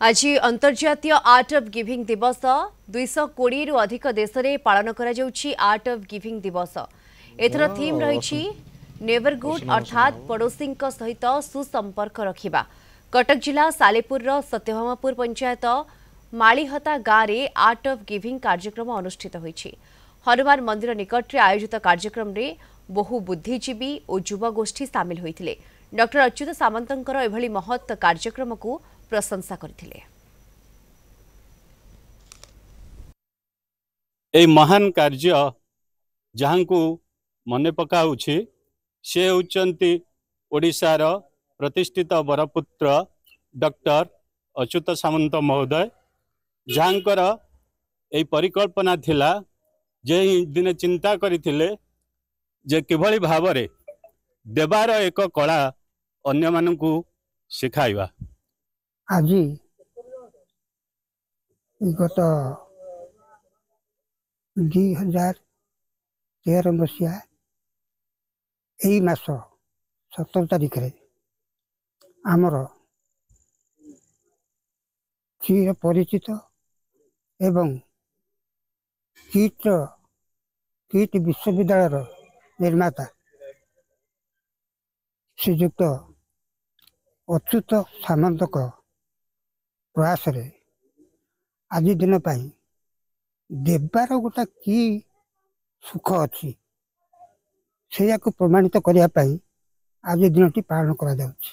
आज अंतर्जातीय art of giving दिवस 220 रु अधिक देश में पालन करा जाउछि आर्ट ऑफ गिविंग दिवस। एथर थीम रही नेबरहुड अर्थात पड़ोसी सहित सुसंपर्क रखिबा। कटक जिला सालेपुर सत्यभामापुर पंचायत मालीहता गाँव में आर्ट ऑफ गिविंग कार्यक्रम अनुष्ठित होइछि। हनुमान मंदिर निकट में आयोजित कार्यक्रम में बहु बुद्धिजीवी और युवगोष्ठी सामिल होइथिले। डॉक्टर अच्युत सामंतଙ୍କର एभली महत् कार्यक्रम को प्रशंसा करथिले। ए महान कार्य जहां को मने पकाउछि से होचंती ओडिशार प्रतिष्ठित बरपुत्र डॉक्टर अच्युत सामंत महोदय, जहांकर ए परिकल्पना थिला जे दिने चिंता करथिले जे किभली भावरे देवार एक कला अन्य मानकु सिखाइबा। आज गत 2013 मसीहा यही मास 17 तारिख रे आमर चिर परिचित एवं किट विश्वविद्यालय निर्माता श्रीजुक्त अच्युत सामंत प्रयास रे आज दिन देवार गोटा कि सुख अच्छी से प्रमाणित करने आज दिन पालन करा जाउछि।